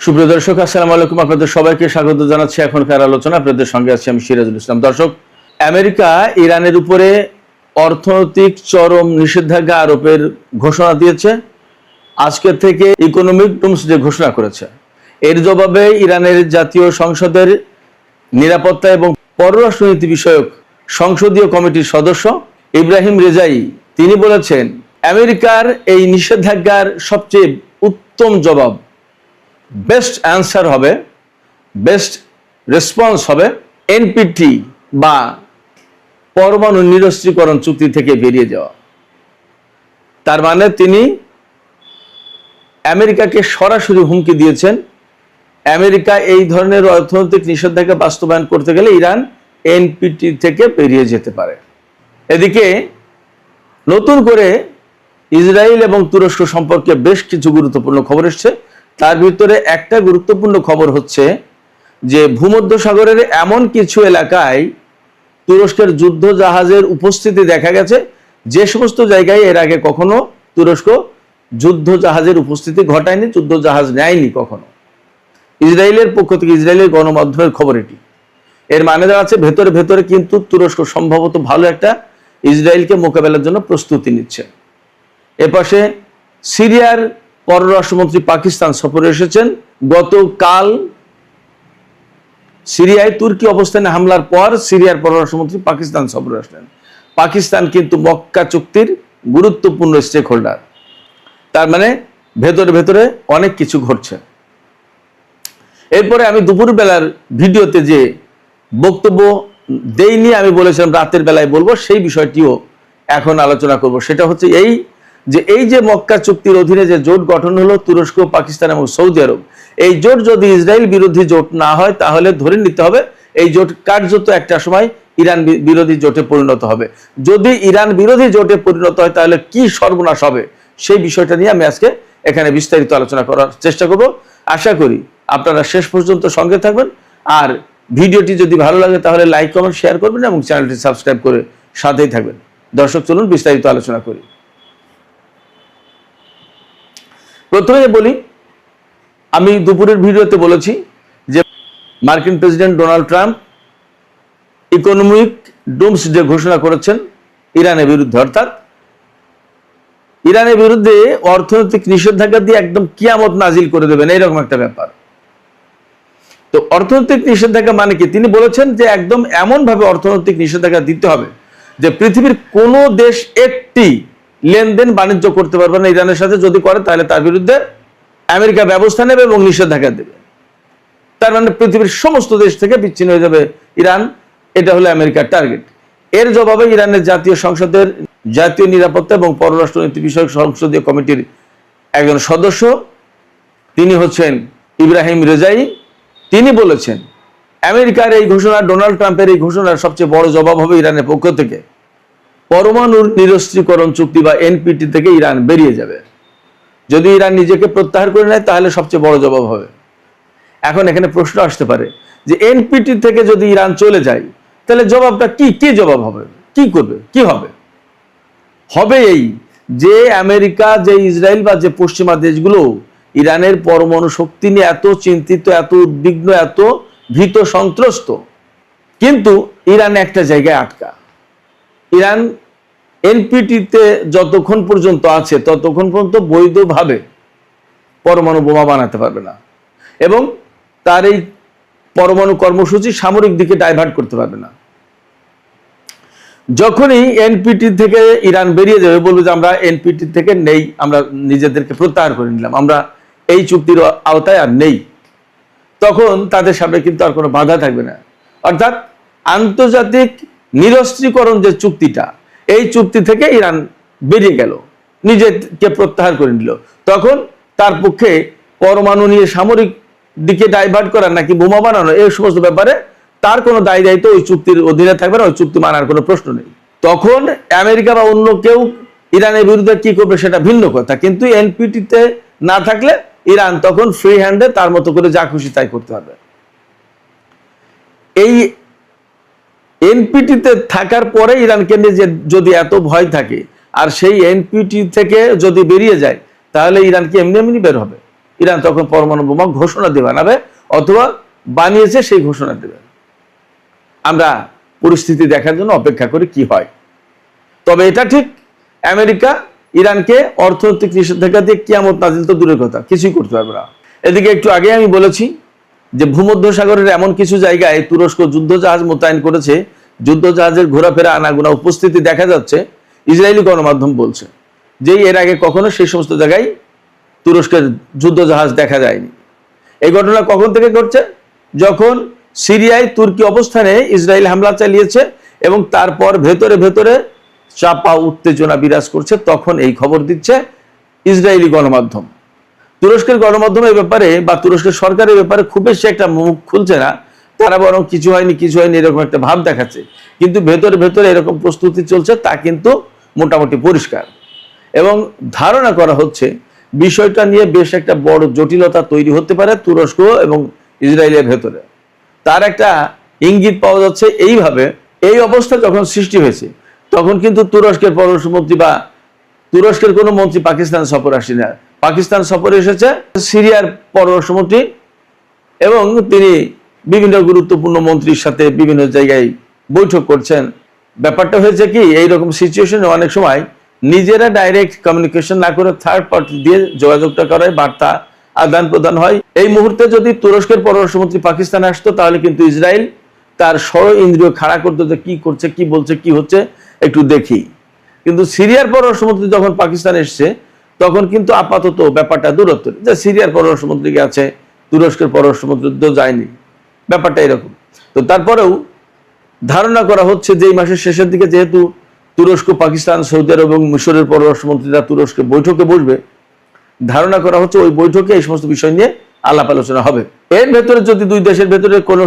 সুপ্রিয় দর্শক, আসসালামু আলাইকুম। আপনাদের সবাইকে স্বাগত জানাচ্ছি এখনকার আলোচনা। আপনাদের সঙ্গে আছি আমি সিরাজুল ইসলাম। দর্শক, আমেরিকা ইরানের উপরে অর্থনৈতিক চরম নিষেধাজ্ঞা আরোপের ঘোষণা দিয়েছে। আজকে থেকে ইকোনমিক ডুমসডে ঘোষণা করেছে। এর জবাবে ইরানের জাতীয় সংসদের নিরাপত্তা এবং পররাষ্ট্রনীতি বিষয়ক সংসদীয় কমিটির সদস্য ইব্রাহিম রেজাই তিনি বলেছেন, আমেরিকার এই নিষেধাজ্ঞার সবচেয়ে উত্তম জবাব, বেস্ট অ্যান্সার হবে, বেস্ট রেসপন্স হবে এনপিটি বা পরমাণু নিরস্ত্রীকরণ চুক্তি থেকে বেরিয়ে যাওয়া। তার মানে তিনি আমেরিকাকে সরাসরি হুমকি দিয়েছেন, আমেরিকা এই ধরনের অর্থনৈতিক নিষেধাজ্ঞা বাস্তবায়ন করতে গেলে ইরান এনপিটি থেকে বেরিয়ে যেতে পারে। এদিকে নতুন করে ইসরায়েল এবং তুরস্ক সম্পর্কে বেশ কিছু গুরুত্বপূর্ণ খবর এসছে। তার ভিতরে একটা গুরুত্বপূর্ণ খবর হচ্ছে যে ভূমধ্যসাগরের এমন কিছু এলাকায় তুরস্কের যুদ্ধ জাহাজের উপস্থিতি দেখা গেছে, যে সমস্ত জায়গায় এর আগে কখনো তুরস্ক যুদ্ধ জাহাজের উপস্থিতি ঘটায়নি, যুদ্ধ জাহাজ নেয়নি কখনো। ইসরায়েলের পক্ষ থেকে, ইসরায়েলের গণমাধ্যমের খবর এটি। এর মানে দাঁড়াচ্ছে ভেতরে ভেতরে কিন্তু তুরস্ক সম্ভবত ভালো একটা ইসরায়েলকে মোকাবেলার জন্য প্রস্তুতি নিচ্ছে। এপাশে সিরিয়ার পররাষ্ট্রমন্ত্রী পাকিস্তান সফরে এসেছেন। গতকাল সিরিয়ায় তুর্কি অবস্থানে হামলার পর সিরিয়ার পররাষ্ট্রমন্ত্রী পাকিস্তান সফরে আসলেন। পাকিস্তান কিন্তু মক্কা চুক্তির গুরুত্বপূর্ণ স্টেক হোল্ডার। তার মানে ভেতরে ভেতরে অনেক কিছু ঘটছে। এরপরে আমি দুপুর বেলার ভিডিওতে যে বক্তব্য দেইনি, আমি বলেছিলাম রাতের বেলায় বলবো, সেই বিষয়টিও এখন আলোচনা করব। সেটা হচ্ছে এই যে মক্কা চুক্তির অধীনে যে জোট গঠন হলো তুরস্ক, পাকিস্তান এবং সৌদি আরব, এই জোট যদি ইসরায়েল বিরোধী জোট না হয় তাহলে ধরে নিতে হবে এই জোট কার্যত একটা সময় ইরান বিরোধী জোটে পরিণত হবে। যদি ইরান বিরোধী জোটে পরিণত হয় তাহলে কি সর্বনাশ হবে, সেই বিষয়টা নিয়ে আমি আজকে এখানে বিস্তারিত আলোচনা করার চেষ্টা করব। আশা করি আপনারা শেষ পর্যন্ত সঙ্গে থাকবেন। আর ভিডিওটি যদি ভালো লাগে তাহলে লাইক, কমেন্ট, শেয়ার করবেন এবং চ্যানেলটি সাবস্ক্রাইব করে সাথেই থাকবেন। দর্শক, চলুন বিস্তারিত আলোচনা করি। প্রথমে বলি, আমি দুপুরের ভিডিওতে বলেছি যে মার্কিন president Donald Trump economic Doomsday ঘোষণা করেছেন ইরানের বিরুদ্ধে, অর্থাৎ ইরানের বিরুদ্ধে অর্থনৈতিক নিষেধাজ্ঞা দিয়ে একদম কিয়ামত নাজিল করে দেবেন, এইরকম একটা ব্যাপার। তো অর্থনৈতিক নিষেধাজ্ঞা মানে কি? তিনি বলেছেন যে একদম এমন ভাবে অর্থনৈতিক নিষেধাজ্ঞা দিতে হবে যে পৃথিবীর কোনো দেশ একটি লেনদেন বাণিজ্য করতে পারবে না ইরানের সাথে। যদি করে তাহলে তার বিরুদ্ধে আমেরিকা ব্যবস্থা নেবে এবং নিষেধাজ্ঞা দেবে। তার মানে পৃথিবীর সমস্ত দেশ থেকে বিচ্ছিন্ন হয়ে যাবে ইরান। এটা হলো আমেরিকার টার্গেট। এর জবাবে ইরানের জাতীয় সংসদের জাতীয় নিরাপত্তা এবং পররাষ্ট্রনীতি বিষয়ক সংসদীয় কমিটির একজন সদস্য, তিনি হচ্ছেন ইব্রাহিম রেজাই। তিনি বলেছেন আমেরিকার এই ঘোষণা, ডোনাল্ড ট্রাম্পের এই ঘোষণার সবচেয়ে বড় জবাব হবে ইরানের পক্ষ থেকে পরমাণু নিরস্ত্রীকরণ চুক্তি বা এনপিটি থেকে ইরান বেরিয়ে যাবে। যদি ইরান নিজেকে প্রত্যাহার করে নেয় তাহলে সবচেয়ে বড় জবাব হবে। এখন এখানে প্রশ্ন আসতে পারে যে এনপিটি থেকে যদি ইরান চলে যায় তাহলে জবাবটা কি? কি জবাব হবে? কি করবে? কি হবে? হবে এই যে আমেরিকা, যে ইসরায়েল বা যে পশ্চিমা দেশগুলো ইরানের পরমাণু শক্তি নিয়ে এত চিন্তিত, এত উদ্বিগ্ন, এত ভীত সন্ত্রস্ত, কিন্তু ইরান একটা জায়গায় আটকা। ইরান এনপিটিতে যতক্ষণ পর্যন্ত আছে ততক্ষণ পর্যন্ত বৈধভাবে পরমাণু বোমা বানাতে পারবে না এবং তার এই পরমাণু কর্মসূচি সামরিক দিকে ডাইভার্ট করতে পারবে না। যখনই এনপিটি থেকে ইরান বেরিয়ে যাবে, বলবে যে আমরা এনপিটি থেকে নেই, আমরা নিজেদেরকে প্রত্যাহার করে নিলাম, আমরা এই চুক্তির আওতায় আর নেই, তখন তাদের সামনে কিন্তু আর কোনো বাধা থাকবে না। অর্থাৎ আন্তর্জাতিক নিরস্ত্রীকরণ যে চুক্তিটা, এই চুক্তি থেকে ইরান বেরিয়ে গেল, নিজেকে প্রত্যাহার করে নিল, তখন তার পক্ষে পরমাণু নিয়ে সামরিক দিকে ডাইভার্ট করার নাকি বোমা বানানো, এই সমস্ত ব্যাপারে তার কোনো দায় দায়িত্ব ওই চুক্তির অধীনে থাকবে না, ওই চুক্তি মানার কোনো প্রশ্ন নেই। তখন আমেরিকা বা অন্য কেউ ইরানের বিরুদ্ধে কি করবে সেটা ভিন্ন কথা, কিন্তু এনপিটিতে না থাকলে ইরান তখন ফ্রি হ্যান্ডে তার মতো করে যা খুশি তাই করতে পারবে। এই এনপিটিতে থাকার পরে ইরানকে নিয়ে যদি এত ভয় থাকে আর সেই এনপিটি থেকে যদি বেরিয়ে যায় তাহলে ইরান কি এমনি এমনি বের হবে? ইরান তখন পরমাণু বোমা ঘোষণা বানাবে অথবা বানিয়েছে সেই ঘোষণা দেবে। আমরা পরিস্থিতি দেখার জন্য অপেক্ষা করি কি হয়। তবে এটা ঠিক, আমেরিকা ইরানকে অর্থনৈতিক নিষেধাজ্ঞা দিয়ে কিয়ামত নাজিল তো দূরের কথা, কিছুই করতে পারবে না। এদিকে একটু আগে আমি বলেছি যে ভূমধ্যসাগরের এমন কিছু জায়গায় তুরস্ক যুদ্ধজাহাজ মোতায়েন করেছে, যুদ্ধজাহাজের ঘোরাফেরা আনাগোনা উপস্থিতি দেখা যাচ্ছে। ইসরায়েলি গণমাধ্যম বলছে যে এর আগে কখনো সেই সমস্ত জায়গায় তুরস্কের যুদ্ধজাহাজ দেখা যায়নি। এই ঘটনা কখন থেকে ঘটছে? যখন সিরিয়ায় তুর্কি অবস্থানে ইসরায়েল হামলা চালিয়েছে এবং তারপর ভেতরে ভেতরে চাপা উত্তেজনা বিরাজ করছে, তখন এই খবর দিচ্ছে ইসরায়েলি গণমাধ্যম। তুরস্কের গণমাধ্যম এই ব্যাপারে বা তুরস্কের সরকারের ব্যাপারে খুব বেশি একটা মুখ খুলছে না, তারা বরং কিছু হয়নি এরকম একটা ভাব দেখাচ্ছে। কিন্তু ভেতরে ভেতরে এরকম প্রস্তুতি চলছে তা কিন্তু মোটামুটি পরিষ্কার। এবং ধারণা করা হচ্ছে বিষয়টা নিয়ে বেশ একটা বড় জটিলতা তৈরি হতে পারে তুরস্ক এবং ইসরায়েলের ভেতরে। তার একটা ইঙ্গিত পাওয়া যাচ্ছে এইভাবে, এই অবস্থা যখন সৃষ্টি হয়েছে তখন কিন্তু তুরস্কের পররাষ্ট্রমন্ত্রী বা তুরস্কের কোনো মন্ত্রী পাকিস্তান সফর আসেনি না। পাকিস্তান সফরে এসেছে সিরিয়ার পররাষ্ট্রমন্ত্রী এবং তিনি বিভিন্ন গুরুত্বপূর্ণ মন্ত্রীর সাথে বিভিন্ন জায়গায় বৈঠক করছেন। ব্যাপারটা হয়েছে কি, এইরকম সিচুয়েশনে অনেক সময় নিজেরা ডাইরেক্ট কমিউনিকেশন না করে থার্ড পার্টি দিয়ে যোগাযোগটা করায়, বার্তা আদান প্রদান হয়। এই মুহূর্তে যদি তুরস্কের পররাষ্ট্রমন্ত্রী পাকিস্তানে আসতো তাহলে কিন্তু ইসরায়েল তার ষড় ইন্দ্রিয় খাড়া করতো যে কি করছে, কি বলছে, কি হচ্ছে একটু দেখি। কিন্তু সিরিয়ার পররাষ্ট্রমন্ত্রী যখন পাকিস্তানে এসছে তখন কিন্তু আপাতত ব্যাপারটা দূরত্ব, যে সিরিয়ার পররাষ্ট্রমন্ত্রী আছে, তুরস্কের পররাষ্ট্রমন্ত্রী তো যায়নি, ব্যাপারটা এরকম। তো তারপরেও ধারণা করা হচ্ছে যে এই মাসের শেষের দিকে যেহেতু তুরস্ক, পাকিস্তান, সৌদি আরব এবং মিশরের পররাষ্ট্রমন্ত্রীরা তুরস্কে বৈঠকে বসবে, ধারণা করা হচ্ছে ওই বৈঠকে এই সমস্ত বিষয় নিয়ে আলাপ আলোচনা হবে। এর ভেতরে যদি দুই দেশের ভেতরে কোনো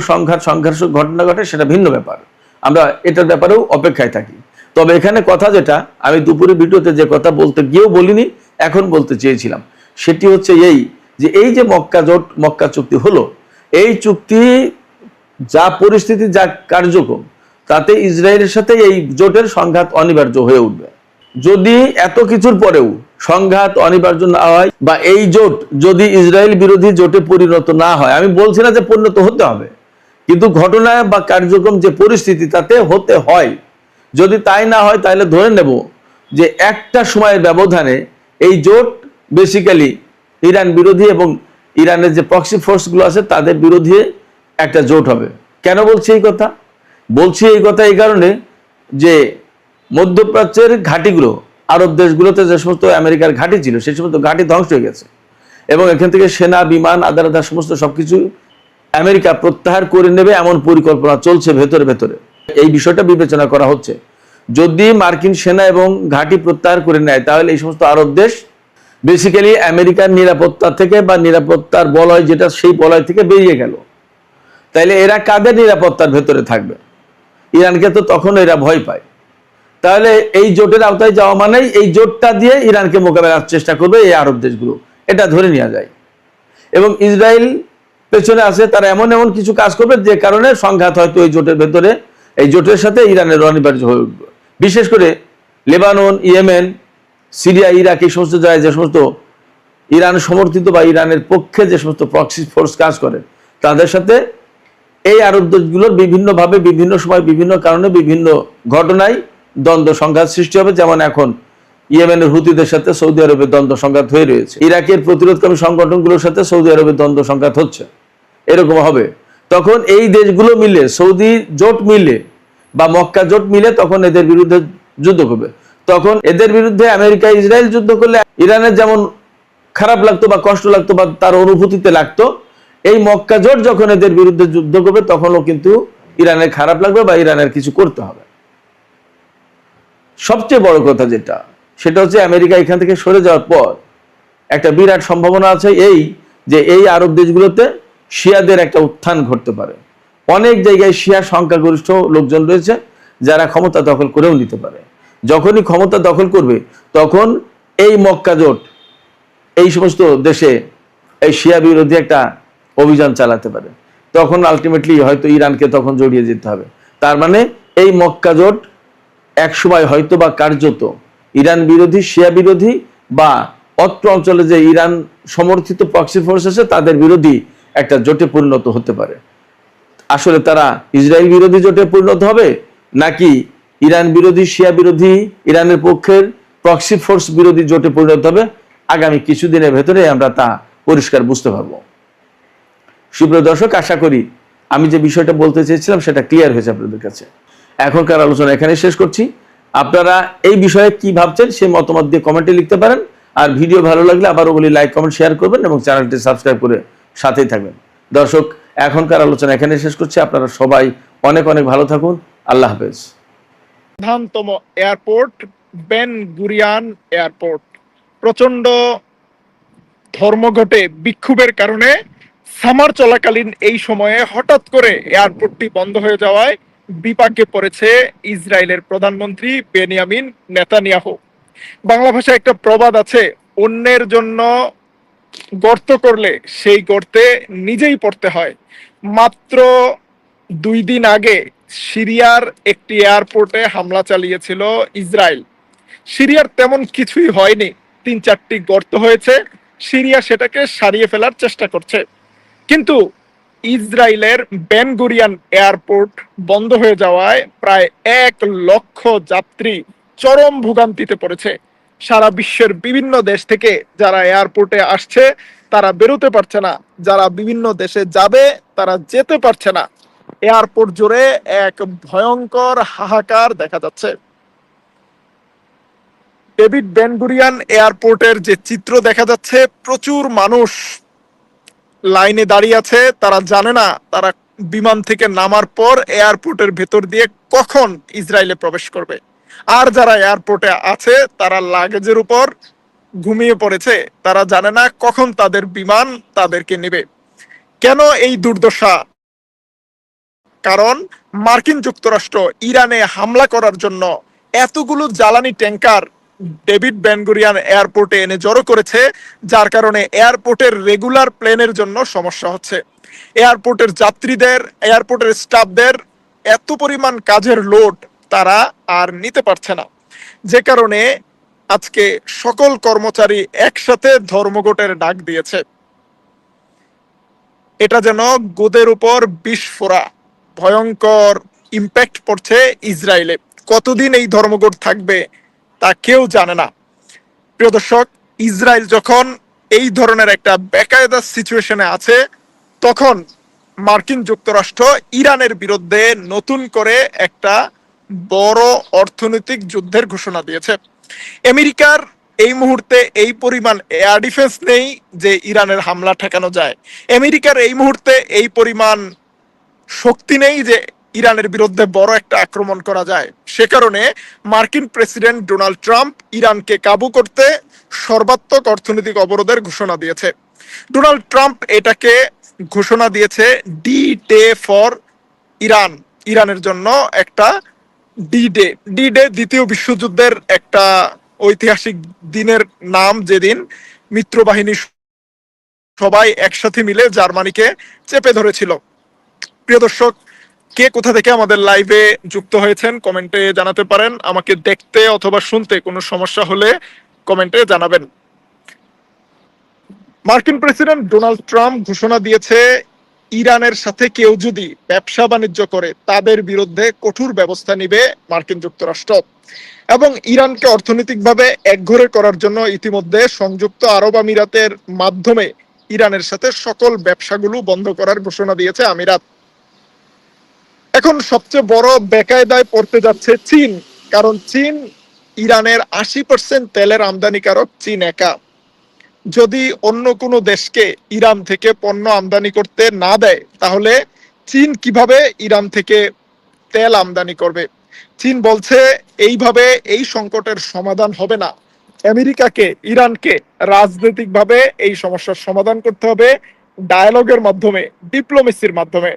সংঘর্ষ ঘটনা ঘটে সেটা ভিন্ন ব্যাপার, আমরা এটার ব্যাপারেও অপেক্ষায় থাকি। তবে এখানে কথা যেটা আমি দুপুরে ভিডিওতে যে কথা বলতে গিয়েও বলিনি, এখন বলতে চেয়েছিলাম, সেটি হচ্ছে এই যে এই যে মক্কা জোট, মক্কা চুক্তি হলো, এই চুক্তি যা পরিস্থিতি, যা কার্যক্রম, তাতে ইসরায়েলের সাথে এই জোটের সংঘাত অনিবার্য হয়ে উঠবে। যদি এত কিছুর পরেও সংঘাত অনিবার্য না হয় বা এই জোট যদি ইসরায়েল বিরোধী জোটে পরিণত না হয়, আমি বলছি না যে পরিণত হতে হবে, কিন্তু ঘটনায় বা কার্যক্রম যে পরিস্থিতি তাতে হতে হয়, যদি তাই না হয় তাহলে ধরে নেব যে একটা সময়ের ব্যবধানে এই জোট বেসিক্যালি ইরান বিরোধী এবং ইরানের যে প্রক্সি ফোর্সগুলো আছে তাদের বিরোধী একটা জোট হবে। কেন বলছি এই কথা? বলছি এই কথা এই কারণে যে মধ্যপ্রাচ্যের ঘাঁটিগুলো, আরব দেশগুলোতে যে সমস্ত আমেরিকার ঘাঁটি ছিল সেই সমস্ত ঘাঁটি ধ্বংস হয়ে গেছে এবং এখান থেকে সেনা, বিমান, আদার সমস্ত সবকিছু আমেরিকা প্রত্যাহার করে নেবে এমন পরিকল্পনা চলছে ভেতরে ভেতরে। এই বিষয়টা বিবেচনা করা হচ্ছে, যদি মার্কিন সেনা এবং ঘাঁটি প্রত্যাহার করে নেয় তাহলে এই সমস্ত আরব দেশ বেসিক্যালি আমেরিকার নিরাপত্তা থেকে বা নিরাপত্তার বলয় যেটা, সেই বলয় থেকে বেরিয়ে গেল। তাইলে এরা কাদের নিরাপত্তার ভেতরে থাকবে? ইরানকে তো তখন এরা ভয় পায়। তাহলে এই জোটের আওতায় যাওয়া মানেই এই জোটটা দিয়ে ইরানকে মোকাবেলার চেষ্টা করবে এই আরব দেশগুলো, এটা ধরে নেওয়া যায়। এবং ইসরায়েল পেছনে আছে, তারা এমন এমন কিছু কাজ করবে যে কারণে সংঘাত হয়তো এই জোটের ভেতরে, এই জোটের সাথে ইরানের অনিবার্য হয়ে উঠবে। বিশেষ করে লেবানন, ইয়েমেন, সিরিয়া, ইরাক, এই সমস্ত জায়গায় যে সমস্ত ইরান সমর্থিত বা ইরানের পক্ষে যে সমস্ত প্রক্সি ফোর্স কাজ করে তাদের সাথে এই আরব দেশগুলোর বিভিন্নভাবে, বিভিন্ন সময়, বিভিন্ন কারণে, বিভিন্ন ঘটনায় দ্বন্দ্ব সংঘাত সৃষ্টি হবে। যেমন এখন ইয়েমেনের হুতিদের সাথে সৌদি আরবের দ্বন্দ্ব সংঘাত হয়ে রয়েছে, ইরাকের প্রতিরোধকামী সংগঠনগুলোর সাথে সৌদি আরবের দ্বন্দ্ব সংঘাত হচ্ছে, এরকম হবে। তখন এই দেশগুলো মিলে, সৌদি জোট মিলে বা মক্কা জোট মিলে তখন এদের বিরুদ্ধে যুদ্ধ করবে। তখন এদের বিরুদ্ধে আমেরিকা, ইসরায়েল যুদ্ধ করলে ইরানের যেমন খারাপ লাগতো বা কষ্ট লাগতো বা তার অনুভূতিতে লাগতো, এই মক্কা জোট যখন এদের বিরুদ্ধে যুদ্ধ করবে তখনও কিন্তু ইরানের খারাপ লাগবে বা ইরানের কিছু করতে হবে। সবচেয়ে বড় কথা যেটা, সেটা হচ্ছে আমেরিকা এখান থেকে সরে যাওয়ার পর একটা বিরাট সম্ভাবনা আছে এই যে এই আরব দেশগুলোতে শিয়াদের একটা উত্থান ঘটতে পারে। অনেক জায়গায় শিয়া সংখ্যাগরিষ্ঠ লোকজন রয়েছে যারা ক্ষমতা দখল করেও নিতে পারে। যখনই ক্ষমতা দখল করবে তখন এই মক্কা জোট এই সমস্ত দেশে এই শিয়া বিরোধী একটা অভিযান চালাতে পারে। তখন আলটিমেটলি হয়তো ইরানকে তখন জড়িয়ে যেতে হবে। তার মানে এই মক্কা জোট একসময় হয়তো বা কার্যত ইরান বিরোধী, শিয়া বিরোধী বা অত্র অঞ্চলে যে ইরান সমর্থিত প্রক্সি ফোর্স আছে তাদের বিরোধী একটা জোটে পরিণত হতে পারে। আসলে তারা ইসরায়েল বিরোধী জোটে পরিণত হবে নাকি ইরান বিরোধী, শিয়া বিরোধী, ইরানের পক্ষের প্রক্সি ফোর্স বিরোধী জোটে পরিণত হবে, আগামী কিছুদিনের ভেতরে আমরা তা পরিষ্কার বুঝতে পারবো। সুপ্রিয় দর্শক, আশা করি আমি যে বিষয়টা বলতে চেয়েছিলাম সেটা ক্লিয়ার হয়েছে আপনাদের কাছে। এখনকার আলোচনা এখানে শেষ করছি। আপনারা এই বিষয়ে কি ভাবছেন সেই মতামত দিয়ে কমেন্টে লিখতে পারেন। আর ভিডিও ভালো লাগলে আবারও বলি, লাইক, কমেন্ট, শেয়ার করবেন এবং চ্যানেলটি সাবস্ক্রাইব করে সাথেই থাকবেন। দর্শক, এখনকার আলোচনা এখানে শেষ করছি। আপনারা সবাই অনেক অনেক ভালো থাকুন। আল্লাহ হাফেজ। প্রধানতম এয়ারপোর্ট বেন গুরিয়ান এয়ারপোর্ট, প্রচন্ড ধর্মঘটে বিক্ষোভের কারণে সামার চলাকালীন এই সময়ে হঠাৎ করে এয়ারপোর্টটি বন্ধ হয়ে যাওয়ায় বিপাকে পড়েছে ইসরায়েলের প্রধানমন্ত্রী বেনিয়ামিন নেতানিয়াহু। বাংলা ভাষায় একটা প্রবাদ আছে, অন্যের জন্য গর্ত করলে সেই গর্তে নিজেই পড়তে হয়। মাত্র 2 দিন আগে সিরিয়ার একটি এয়ারপোর্টে হামলা চালিয়েছিল ইসরায়েল। সিরিয়ার তেমন কিছুই হয়নি, 3-4টি গর্ত হয়েছে, সিরিয়া সেটাকে সারিয়ে ফেলার চেষ্টা করছে। কিন্তু ইসরায়েলের বেন গুরিয়ান এয়ারপোর্ট বন্ধ হয়ে যাওয়ায় প্রায় 1 লক্ষ যাত্রী চরম ভোগান্তিতে পড়েছে। সারা বিশ্বের বিভিন্ন দেশ থেকে যারা এয়ারপোর্টে আসছে তারা বেরোতে পারছে না, যারা বিভিন্ন দেশে যাবে তারা যেতে পারছে না। এয়ারপোর্ট জুড়ে এক ভয়ঙ্কর হাহাকার দেখা যাচ্ছে। ডেভিড বেন গুরিয়ান এয়ারপোর্টের যে চিত্র দেখা যাচ্ছে, প্রচুর মানুষ লাইনে দাঁড়িয়ে আছে। তারা জানে না তারা বিমান থেকে নামার পর এয়ারপোর্টের ভেতর দিয়ে কখন ইসরায়েলে প্রবেশ করবে। আর যারা এয়ারপোর্টে আছে তারা লাগেজের উপর ঘুমিয়ে পড়েছে, তারা জানে না কখন তাদের বিমান তাদেরকে নেবে। কেন এই দুর্দশা? কারণ মার্কিন যুক্তরাষ্ট্র ইরানে হামলা করার জন্য এতগুলো জ্বালানি ট্যাঙ্কার ডেভিড বেন গুরিয়ান এয়ারপোর্টে এনে জড়ো করেছে, যার কারণে এয়ারপোর্টের রেগুলার প্লেনের জন্য সমস্যা হচ্ছে। এয়ারপোর্টের যাত্রীদের, এয়ারপোর্টের স্টাফদের এত পরিমাণ কাজের লোড তারা আর নিতে পারছে না, যে কারণে আজকে সকল কর্মচারী একসাথে ধর্মঘটের ডাক দিয়েছে। এটা যেন গোদের উপর বিষ ফোড়া, ভয়ঙ্কর ইম্প্যাক্ট পড়ছে ইসরায়েলে। কতদিন এই ধর্মঘট থাকবে তা কেউ জানে না। প্রিয় দর্শক, ইসরায়েল যখন এই ধরনের একটা বেকায়দা সিচুয়েশনে আছে, তখন মার্কিন যুক্তরাষ্ট্র ইরানের বিরুদ্ধে নতুন করে একটা বড় অর্থনৈতিক যুদ্ধের ঘোষণা দিয়েছে। আমেরিকার এই মুহূর্তে এই পরিমাণ এয়ার ডিফেন্স নেই যে ইরানের হামলা ঠেকানো যায়। আমেরিকার এই মুহূর্তে এই পরিমাণ শক্তি নেই যে ইরানের বিরুদ্ধে বড় একটা আক্রমণ করা যায়। সে কারণে মার্কিন প্রেসিডেন্ট ডোনাল্ড ট্রাম্প ইরানকে কাবু করতে সর্বাত্মক অর্থনৈতিক অবরোধের ঘোষণা দিয়েছে। ডোনাল্ড ট্রাম্প এটাকে ঘোষণা দিয়েছে ডি ডে ফর ইরান, ইরানের জন্য একটা ডি ডে। ডি ডে দ্বিতীয় বিশ্বযুদ্ধের একটা ঐতিহাসিক দিনের নাম, যেদিন মিত্রবাহিনী সবাই একসাথে মিলে জার্মানিকে চেপে ধরেছিল। প্রিয় দর্শক, কে কোথা থেকে আমাদের লাইভে যুক্ত হয়েছেন কমেন্টে জানাতে পারেন। আমাকে দেখতে অথবা শুনতে কোনো সমস্যা হলে কমেন্টে জানাবেন। মার্কিন প্রেসিডেন্ট ডোনাল্ড ট্রাম্প ঘোষণা দিয়েছে ইরানের সাথে কেউ যদি ব্যবসা বাণিজ্য করে তাদের বিরুদ্ধে কঠোর ব্যবস্থা নিবে মার্কিন যুক্তরাষ্ট্র। এবং ইরানকে অর্থনৈতিকভাবে একঘরে করার জন্য ইতিমধ্যে সংযুক্ত আরব আমিরাতের মাধ্যমে ইরানের সাথে সকল ব্যবসাগুলো বন্ধ করার ঘোষণা দিয়েছে আমিরাত। এখন সবচেয়ে বড় বেকায়দায় পড়তে যাচ্ছে চীন, কারণ চীন ইরানের 80% তেলের আমদানিকারক চীন একা। যদি অন্য কোনো দেশকে ইরান থেকে পণ্য আমদানি করতে না দেয়, তাহলে চীন কিভাবে ইরান থেকে তেল আমদানি করবে? চীন বলছে এইভাবে এই সংকটের সমাধান হবে না। আমেরিকাকে, ইরানকে রাজনৈতিকভাবে এই সমস্যার সমাধান করতে হবে ডায়ালগের মাধ্যমে, ডিপ্লোমেসির মাধ্যমে।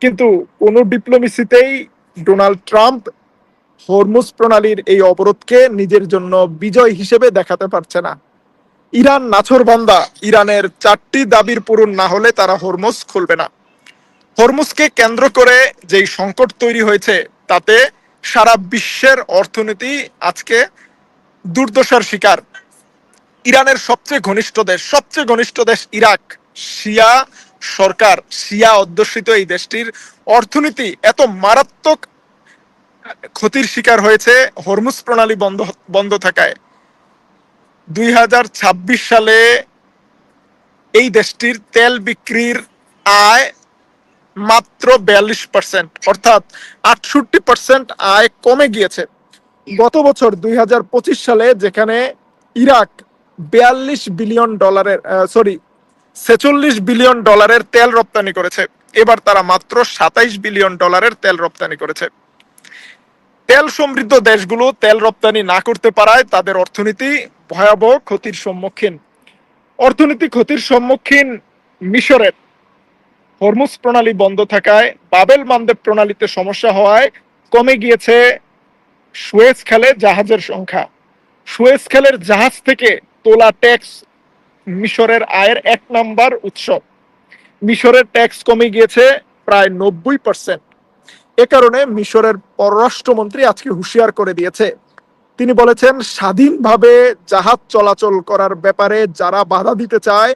কিন্তু কোনো ডিপ্লোমেসিতেই ডোনাল্ড ট্রাম্প হরমুজ প্রণালীর এই অবরোধকে নিজের জন্য বিজয় হিসেবে দেখাতে পারছে না। ইরান নাছোড়বান্দা, ইরানের 4টি দাবির পূরণ না হলে তারা হরমুজ খুলবে না। হরমুজকে কেন্দ্র করে যেই সংকট তৈরি হয়েছে, তাতে সারা বিশ্বের অর্থনীতি আজকে দুর্দশার শিকার। ইরানের সবচেয়ে ঘনিষ্ঠ দেশ ইরাক, শিয়া সরকার, শিয়া অধ্যুষিত এই দেশটির অর্থনীতি এত মারাত্মক ক্ষতির শিকার হয়েছে হরমুজ প্রণালী বন্ধ বন্ধ থাকায়। 2026 সালে এই দেশটির তেল বিক্রির আয় মাত্র 42%, অর্থাৎ 68% আয় কমে গিয়েছে। গত বছর 2025 সালে যেখানে ইরাক 46 বিলিয়ন ডলারের তেল রপ্তানি করেছে, এবার তারা মাত্র 27 বিলিয়ন ডলারের তেল রপ্তানি করেছে। তেল সমৃদ্ধ দেশগুলো তেল রপ্তানি না করতে পারায় তাদের অর্থনীতি ভয়াবহ ক্ষতির সম্মুখীন। মিশরের হরমুজ প্রণালী বন্ধ থাকায়, বাবেল মানদেব প্রণালীতে সমস্যা হওয়ায় কমে গিয়েছে সুয়েজ খালে জাহাজের সংখ্যা। সুয়েজ খালের জাহাজ থেকে তোলা ট্যাক্স মিশরের আয়ের 1 নাম্বার উৎস। মিশরের ট্যাক্স কমে গিয়েছে প্রায় 90%। এ কারণে মিশরের পররাষ্ট্রমন্ত্রী আজকে হুঁশিয়ার করে দিয়েছে। তিনি বলেছেন, স্বাধীনভাবে জাহাজ চলাচল করার ব্যাপারে যারা বাধা দিতে চায়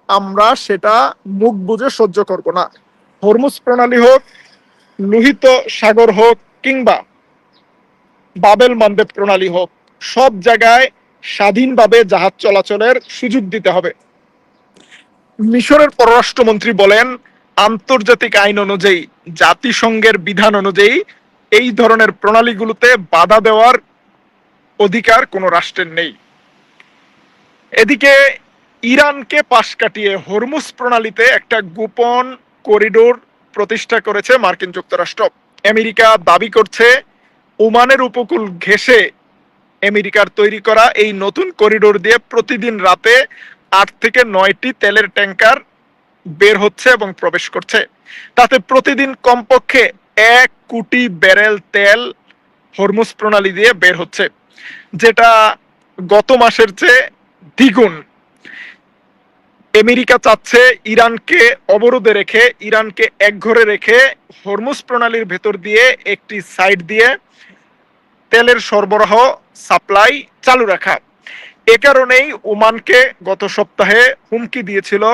আমরা সেটা মুখ বুজে সহ্য করব না। হরমুজ প্রণালী হোক, লোহিত সাগর হোক, কিংবা বাবেল মানদেব প্রণালী হোক, সব জায়গায় স্বাধীনভাবে জাহাজ চলাচলের সুযোগ দিতে হবে। মিশরের পররাষ্ট্রমন্ত্রী বলেন, আন্তর্জাতিক আইন অনুযায়ী, জাতিসংঘের বিধান অনুযায়ী এই ধরনের প্রণালীগুলোতে বাধা দেওয়ার অধিকার কোনো রাষ্ট্রের নেই। এদিকে ইরানকে পাশ কাটিয়ে হরমুজ প্রণালীতে একটা গোপন করিডোর প্রতিষ্ঠা করেছে মার্কিন যুক্তরাষ্ট্র। আমেরিকা দাবি করছে ওমানের উপকূল ঘেঁষে আমেরিকার তৈরি করা এই নতুন করিডোর দিয়ে প্রতিদিন রাতে 8 থেকে 9টি তেলের ট্যাঙ্কার বের হচ্ছে এবং প্রবেশ করছে। তাতে প্রতিদিন কমপক্ষে 1 কোটি ব্যারেল তেল হরমুজ প্রণালী দিয়ে বের হচ্ছে, যেটা গত মাসের চেয়ে দ্বিগুণ। আমেরিকা চাচ্ছে ইরানকে অবরোধে রেখে, ইরানকে একঘরে রেখে হরমুজ প্রণালীর ভেতর দিয়ে একটি সাইড দিয়ে তেলের সরবরাহ সাপ্লাই চালু রাখা। এ কারণেই ওমানকে গত সপ্তাহে হুমকি দিয়েছিল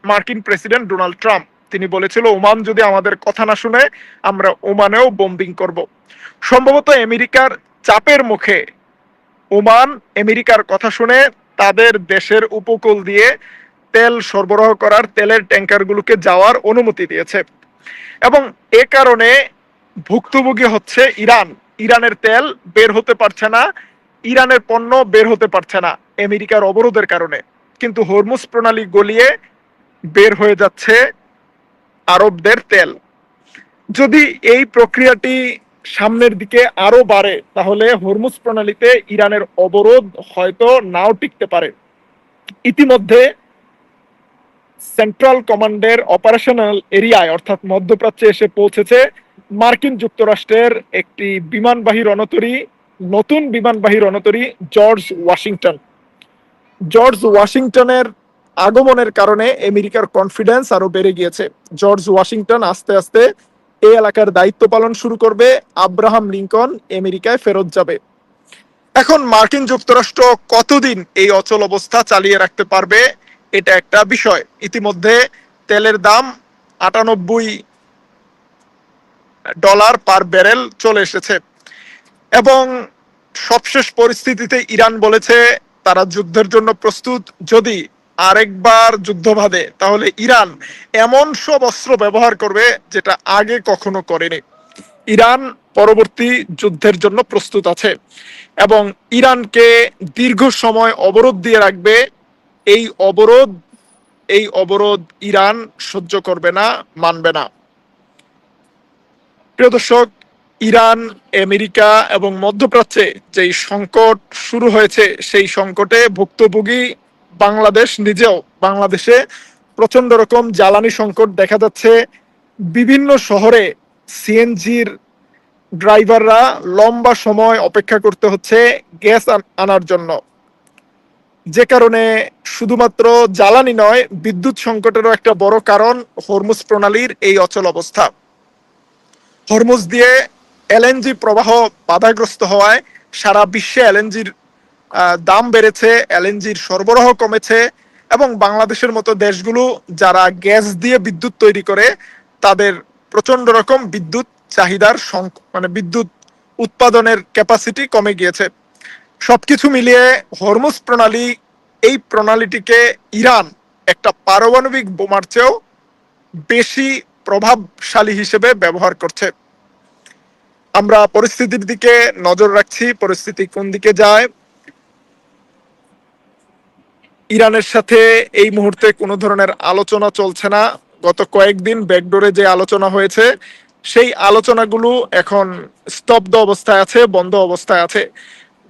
মার্কিন প্রেসিডেন্ট ডোনাল্ড ট্রাম্প। তিনি বলেছিল, ওমান যদি আমাদের কথা না শুনে আমরা ওমানেও বোম্বিং করব। সম্ভবত আমেরিকার চাপের মুখে ওমান আমেরিকার কথা শুনে তাদের দেশের উপকূল দিয়ে তেল সরবরাহ করার, তেলের ট্যাঙ্কারগুলোকে যাওয়ার অনুমতি দিয়েছে। এবং এ কারণে ভুক্তভোগী হচ্ছে ইরান। ইরানের তেল বের হতে পারছে না, ইরানের পণ্য বের হতে পারছে না আমেরিকার অবরোধের কারণে। কিন্তু হরমুজ প্রণালী গলিয়ে বের হয়ে যাচ্ছে আরবদের তেল। যদি এই প্রক্রিয়াটি সামনের দিকে আরো বাড়ে, তাহলে হরমুজ প্রণালীতে ইরানের অবরোধ হয়তো নাও টিকতে পারে। ইতিমধ্যে সেন্ট্রাল কমান্ডের অপারেশনাল এরিয়ায়, অর্থাৎ মধ্যপ্রাচ্যে এসে পৌঁছেছে মার্কিন যুক্তরাষ্ট্রের একটি নতুন বিমানবাহী রণতরী জর্জ ওয়াশিংটন। জর্জ ওয়াশিংটনের আগমনের কারণে আমেরিকার কনফিডেন্স আরো বেড়ে গিয়েছে। জর্জ ওয়াশিংটন আস্তে আস্তে এই এলাকার দায়িত্ব পালন শুরু করবে। আব্রাহাম লিঙ্কন আমেরিকায় ফেরত যাবে। এখন মার্কিন যুক্তরাষ্ট্র কতদিন এই অচল অবস্থা চালিয়ে রাখতে পারবে, এটা একটা বিষয়। ইতিমধ্যে তেলের দাম $98 পার ব্যারেল চলে এসেছে এবং সবশেষ পরিস্থিতিতে ইরান বলেছে তারা যুদ্ধের জন্য প্রস্তুত। যদি আরেকবার যুদ্ধ বাধে, তাহলে ইরান এমন সব অস্ত্র ব্যবহার করবে যেটা আগে কখনো করেনি। ইরান পরবর্তী যুদ্ধের জন্য প্রস্তুত আছে এবং ইরানকে দীর্ঘ সময় অবরোধ দিয়ে রাখবে। এই অবরোধ ইরান সহ্য করবে না, মানবে না। প্রিয় দর্শক, ইরান, আমেরিকা এবং মধ্যপ্রাচ্যে যেই সংকট শুরু হয়েছে, সেই সংকটে ভুক্তভোগী বাংলাদেশ নিজেও। বাংলাদেশে প্রচন্ড রকম জ্বালানি সংকট দেখা যাচ্ছে। বিভিন্ন শহরে সিএনজির ড্রাইভাররা লম্বা সময় অপেক্ষা করতে হচ্ছে গ্যাস আনার জন্য, যে কারণে শুধুমাত্র জ্বালানি নয়, বিদ্যুৎ সংকটেরও একটা বড় কারণ হরমুজ প্রণালীর এই অচল অবস্থা। হরমুজ দিয়ে এলএনজি প্রবাহ বাধাগ্রস্ত হওয়ায় সারা বিশ্বে এলএনজির দাম বেড়েছে, এলএনজির সরবরাহ কমেছে, এবং বাংলাদেশের মতো দেশগুলো যারা গ্যাস দিয়ে বিদ্যুৎ তৈরি করে তাদের প্রচন্ড রকম বিদ্যুৎ চাহিদার মানে বিদ্যুৎ উৎপাদনের ক্যাপাসিটি কমে গিয়েছে। সবকিছু মিলিয়ে হরমুজ প্রণালী, এই প্রণালীটিকে ইরান একটা পারমাণবিক বোমার চেয়েও বেশি প্রভাবশালী হিসেবে ব্যবহার করছে। আমরা পরিস্থিতির দিকে নজর রাখছি, পরিস্থিতি কোন দিকে যায়। ইরানের সাথে এই মুহূর্তে কোনো ধরনের আলোচনা চলছে না। গত কয়েকদিন ব্যাকডোরে যে আলোচনা হয়েছে সেই আলোচনাগুলো এখন স্তব্ধ অবস্থায় আছে, বন্ধ অবস্থায় আছে।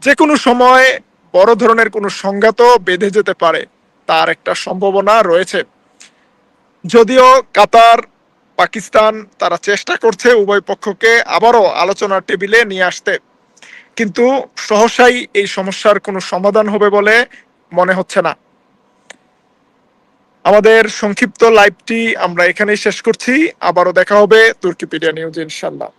যে কোনো সময় বড় ধরনের কোনো সংঘাত বেঁধে যেতে পারে, তার একটা সম্ভাবনা রয়েছে। যদিও কাতার, পাকিস্তান তারা চেষ্টা করছে উভয় পক্ষকে আবারও আলোচনার টেবিলে নিয়ে আসতে, কিন্তু সহসাই এই সমস্যার কোনো সমাধান হবে বলে মনে হচ্ছে না। আমাদের সংক্ষিপ্ত লাইভটি আমরা এখানেই শেষ করছি। আবারও দেখা হবে তুর্কিপিডিয়া নিউজ ইনশাল্লাহ।